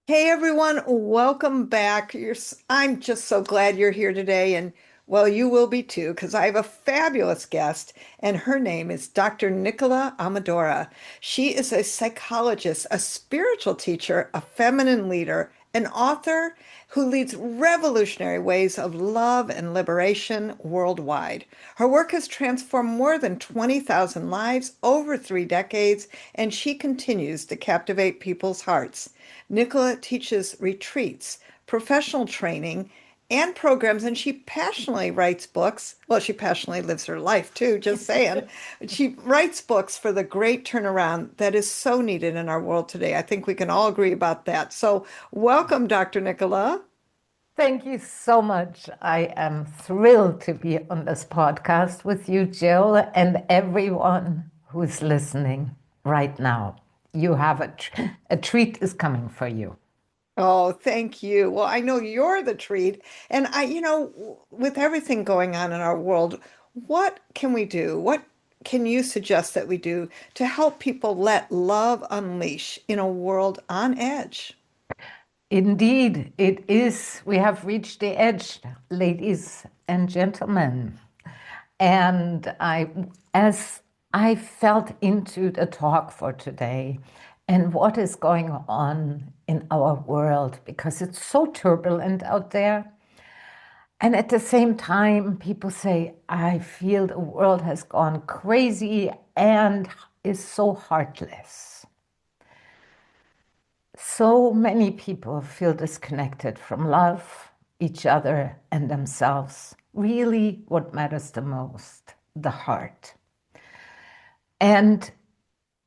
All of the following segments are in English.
Hey everyone, welcome back. I'm just so glad you're here today, and well, you will be too, because I have a fabulous guest, and her name is Dr. Nicola Amadora. She is a psychologist, a spiritual teacher, a feminine leader, an author who leads revolutionary ways of love and liberation worldwide. Her work has transformed more than 20,000 lives over 3 decades, and she continues to captivate people's hearts. Nicola teaches retreats, professional training, and programs, and she passionately writes books. Well, she passionately lives her life too, just saying. She writes books for the great turnaround that is so needed in our world today. I think we can all agree about that. So, welcome, Dr. Nicola. Thank you so much. I am thrilled to be on this podcast with you, Jill, and everyone who's listening right now. You have a treat is coming for you. Oh, thank you. Well, I know you're the treat. And with everything going on in our world, what can we do? What can you suggest that we do to help people let love unleash in a world on edge? Indeed, it is. We have reached the edge, ladies and gentlemen. And as I felt into the talk for today and what is going on in our world, because it's so turbulent out there. And at the same time, people say, I feel the world has gone crazy and is so heartless. So many people feel disconnected from love, each other, and themselves. Really, what matters the most, the heart. And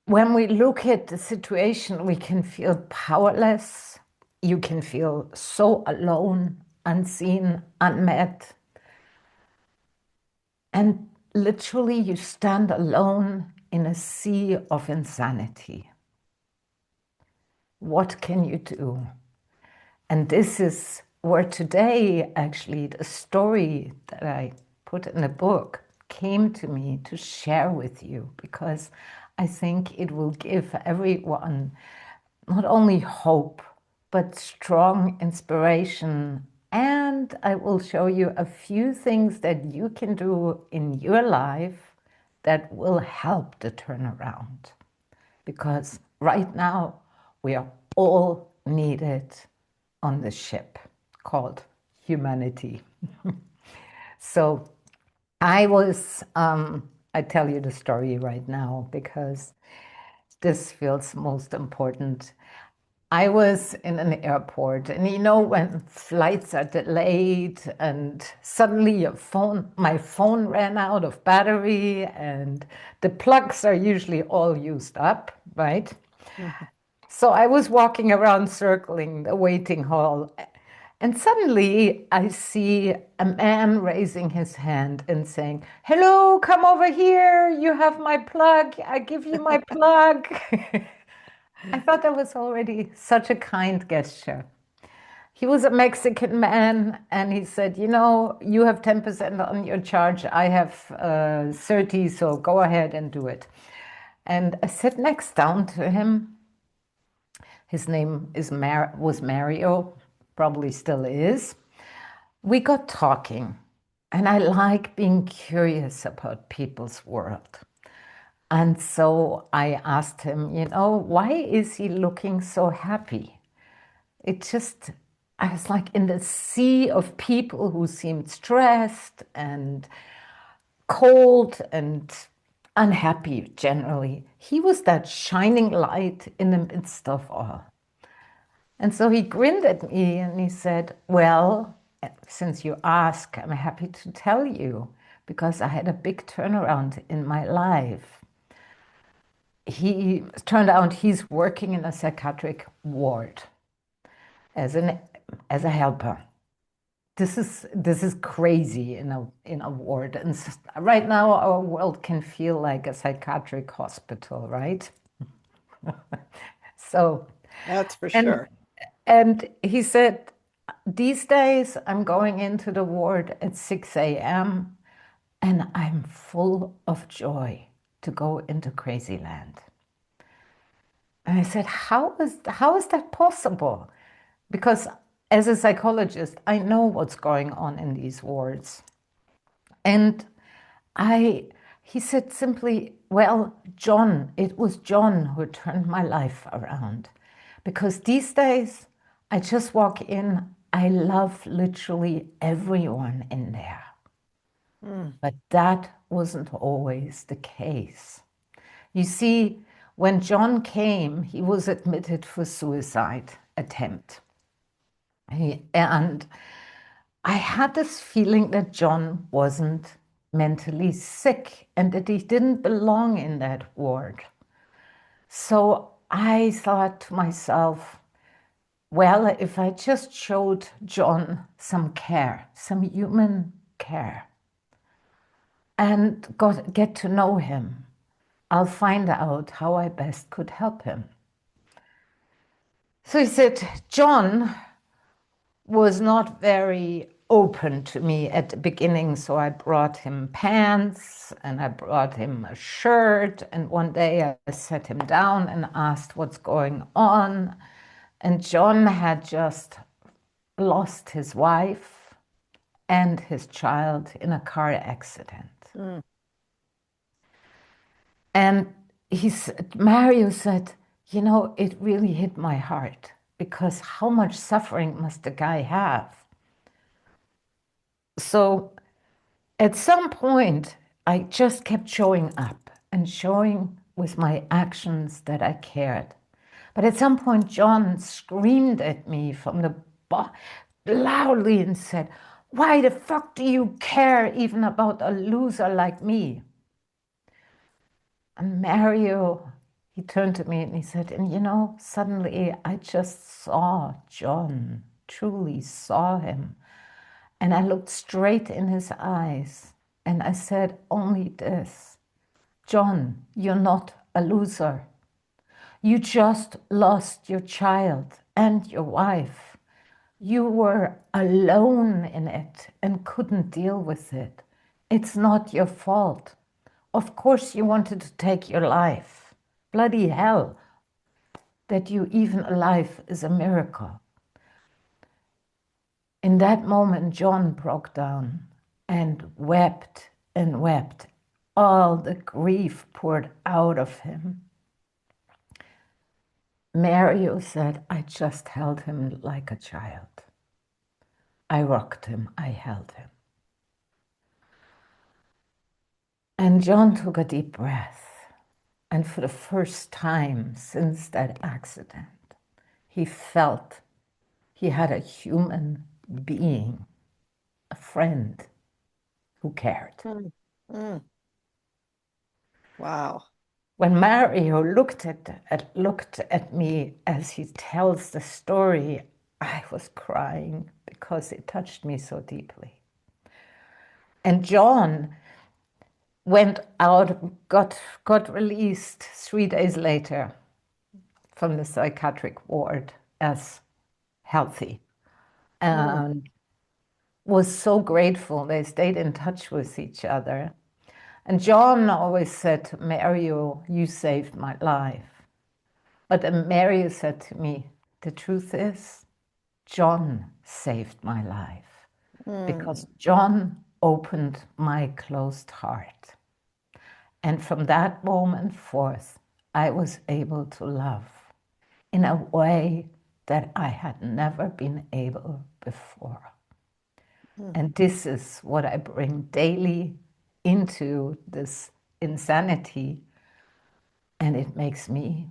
when we look at the situation, we can feel powerless. You can feel so alone, unseen, unmet. And literally, you stand alone in a sea of insanity. What can you do? And this is where today, actually, the story that I put in the book came to me to share with you, because I think it will give everyone not only hope, but strong inspiration. And I will show you a few things that you can do in your life that will help the turnaround. Because right now, we are all needed on the ship called humanity. So I tell you the story right now because this feels most important. I was in an airport, and when flights are delayed and suddenly my phone ran out of battery and the plugs are usually all used up, right? Mhm. So I was walking around circling the waiting hall, and suddenly I see a man raising his hand and saying, "Hello, come over here. You have my plug. I give you my plug." I thought that was already such a kind gesture. He was a Mexican man, and he said, you have 10% on your charge. I have 30, so go ahead and do it. And I sat next down to him. His name was Mario, probably still is. We got talking, and I like being curious about people's world. And so I asked him, why is he looking so happy? It just, I was like in the sea of people who seemed stressed and cold and unhappy generally. He was that shining light in the midst of all. And so he grinned at me and he said, well, since you ask, I'm happy to tell you because I had a big turnaround in my life. He turned out he's working in a psychiatric ward as an as a helper. This is crazy in a ward, and right now our world can feel like a psychiatric hospital, right? So, That's for and sure. and he said, these days I'm going into the ward at 6 a.m. and I'm full of joy to go into crazy land. And I said, how is that possible? because as a psychologist, I know what's going on in these wards. And I, he said simply, well, John, it was John who turned my life around. Because these days, I just walk in, I love literally everyone in there. Mm. But that wasn't always the case. You see, when John came, he was admitted for suicide attempt. And I had this feeling that John wasn't mentally sick and that he didn't belong in that ward. So I thought to myself, well, if I just showed John some care, some human care, and get to know him, I'll find out how I best could help him. So he said, John was not very open to me at the beginning, so I brought him pants and I brought him a shirt. And one day I sat him down and asked what's going on. And John had just lost his wife and his child in a car accident. Mm. And Mario said, you know, it really hit my heart because how much suffering must the guy have? So at some point, I just kept showing up and showing with my actions that I cared. But at some point, John screamed at me from the loudly and said, why the fuck do you care even about a loser like me? And Mario, he turned to me and he said, and you know, suddenly I just saw John, truly saw him. And I looked straight in his eyes and I said only this, John, you're not a loser. You just lost your child and your wife. You were alone in it and couldn't deal with it. It's not your fault. Of course you wanted to take your life. Bloody hell, that you even alive is a miracle. In that moment, John broke down and wept and wept. All the grief poured out of him. Mario said, I just held him like a child. I rocked him, I held him. And John took a deep breath. And for the first time since that accident, he felt he had a human being, a friend who cared. Mm. Mm. Wow. When Mario looked at me as he tells the story, I was crying because it touched me so deeply. And John went out, got released 3 days later from the psychiatric ward as healthy Mm. and was so grateful. They stayed in touch with each other. And John always said to Mario, you saved my life. But then Mario said to me, the truth is, John saved my life because Mm. John opened my closed heart. And from that moment forth, I was able to love in a way that I had never been able before. Mm. And this is what I bring daily into this insanity. And it makes me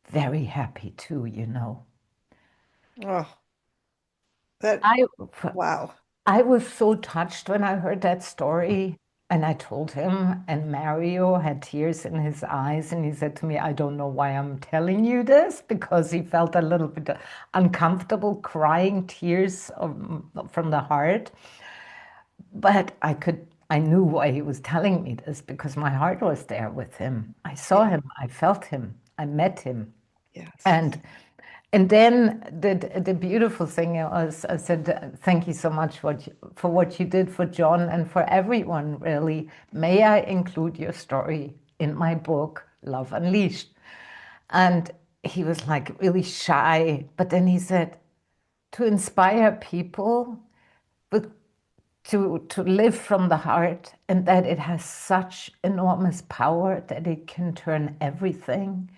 very happy too, you know. Oh, that, I, wow. I was so touched when I heard that story. And I told him, and Mario had tears in his eyes. And he said to me, I don't know why I'm telling you this, because he felt a little bit uncomfortable crying tears from the heart. But I knew why he was telling me this because my heart was there with him. I saw Yeah. him, I felt him, I met him. Yes. And and then the beautiful thing was, I said, thank you so much for what you did for John and for everyone, really. May I include your story in my book, Love Unleashed? And he was like really shy, but then he said, to inspire people, but to live from the heart, and that it has such enormous power that it can turn everything,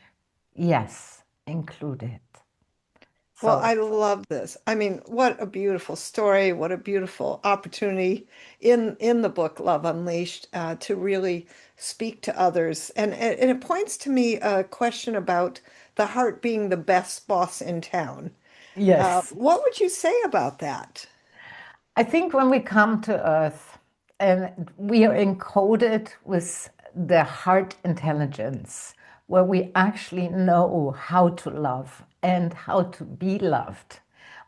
yes, include it. Well, So I love this. I mean, what a beautiful story, what a beautiful opportunity in the book Love Unleashed to really speak to others. And it points to me a question about the heart being the best boss in town. yes, What would you say about that? I think when we come to Earth and we are encoded with the heart intelligence, where we actually know how to love and how to be loved.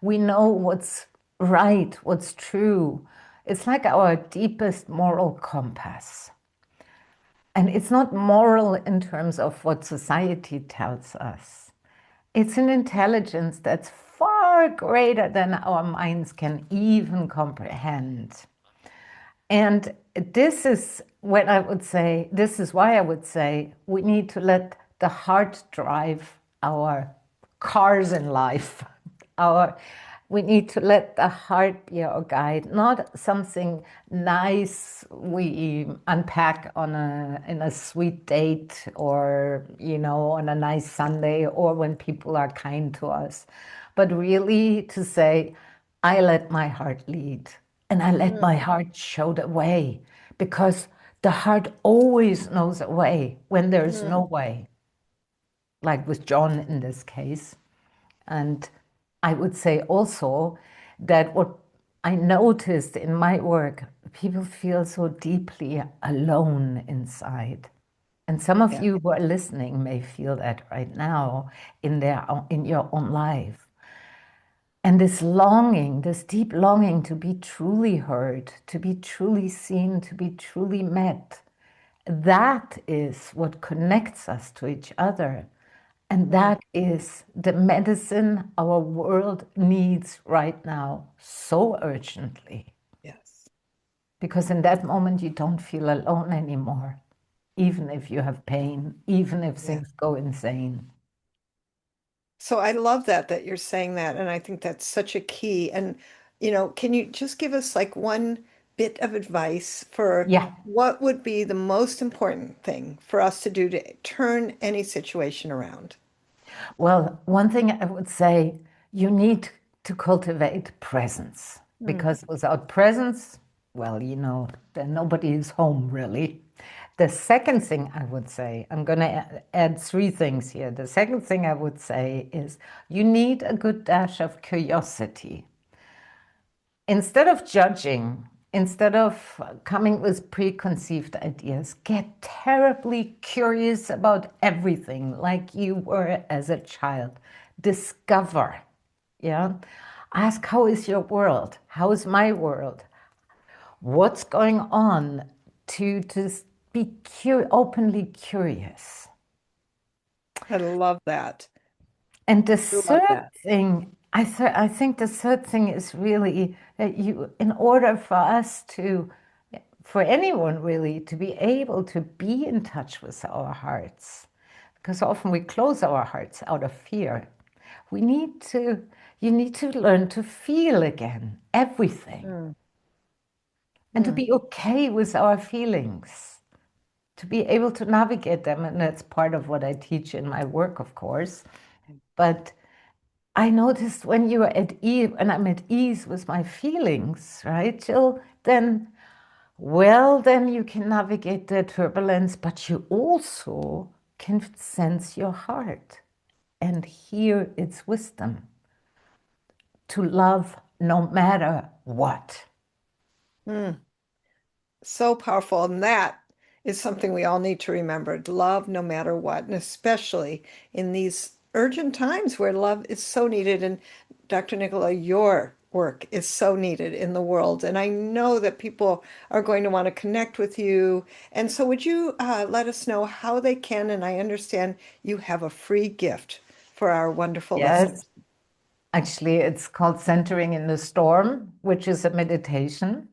We know what's right, what's true. It's like our deepest moral compass. And it's not moral in terms of what society tells us. It's an intelligence that's far greater than our minds can even comprehend. And this is what I would say, this is why I would say we need to let the heart drive our cars in life. Our, we need to let the heart be our guide, not something nice we unpack on in a sweet date or, on a nice Sunday or when people are kind to us, but really to say, I let my heart lead. And I let my Mm, heart show the way because the heart always knows a way when there's no mm, way, like with John in this case. And I would say also that what I noticed in my work, people feel so deeply alone inside. And some of yeah, you who are listening may feel that right now in your own life. And this longing, this deep longing to be truly heard, to be truly seen, to be truly met, that is what connects us to each other. And mm, that is the medicine our world needs right now so urgently. yes, Because in that moment, you don't feel alone anymore, even if you have pain, even if yeah. things go insane. So I love that you're saying that, and I think that's such a key. And, can you just give us like one bit of advice for Yeah. what would be the most important thing for us to do to turn any situation around? Well, one thing I would say, you need to cultivate presence Mm, because without presence, well, then nobody is home really. The second thing I would say, I'm going to add three things here. The second thing I would say is you need a good dash of curiosity. Instead of judging, instead of coming with preconceived ideas, get terribly curious about everything like you were as a child. Discover, yeah? Ask, how is your world? How is my world? What's going on? To just be openly curious. I love that. And the I love third that. thing, I think the third thing is really that in order for us for anyone really, to be able to be in touch with our hearts, because often we close our hearts out of fear, we need to, you need to learn to feel again everything Mm, and to mm, be okay with our feelings, to be able to navigate them. And that's part of what I teach in my work, of course. But I noticed when you are at ease, and I'm at ease with my feelings, right, Jill, then you can navigate the turbulence, but you also can sense your heart and hear its wisdom to love no matter what. mm. So powerful. And that is something we all need to remember. Love no matter what, and especially in these urgent times where love is so needed. And Dr. Nicola, your work is so needed in the world. And I know that people are going to want to connect with you. And so would you let us know how they can? And I understand you have a free gift for our wonderful Yes, listeners. actually, it's called Centering in the Storm, which is a meditation.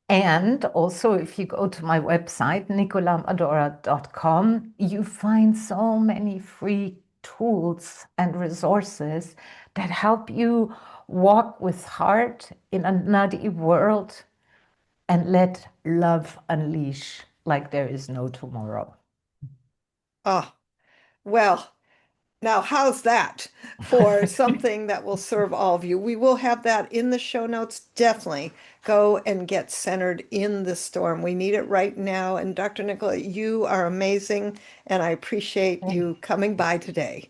And also, if you go to my website, nicolaamadora.com, you find so many free tools and resources that help you walk with heart in a nutty world and let love unleash like there is no tomorrow. Oh, well, now how's that for something that will serve all of you? We will have that in the show notes. Definitely go and get centered in the storm. We need it right now. And Dr. Nicola, you are amazing, and I appreciate you coming by today.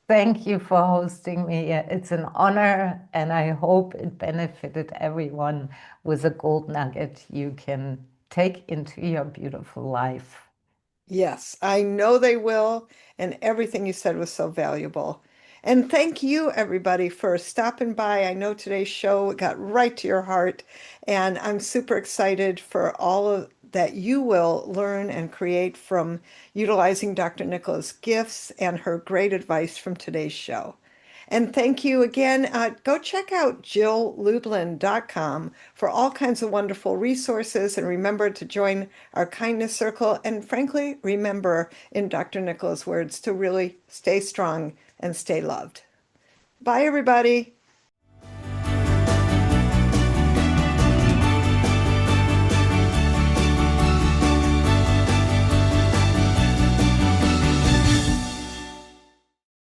Thank you for hosting me. It's an honor, and I hope it benefited everyone with a gold nugget you can take into your beautiful life. Yes, I know they will. And everything you said was so valuable. And thank you, everybody, for stopping by. I know today's show got right to your heart, and I'm super excited for all of that you will learn and create from utilizing Dr. Nicola's gifts and her great advice from today's show. And thank you again. Go check out jilllublin.com for all kinds of wonderful resources. And remember to join our kindness circle. And frankly, remember, in Dr. Nicola's words, to really stay strong and stay loved. Bye, everybody.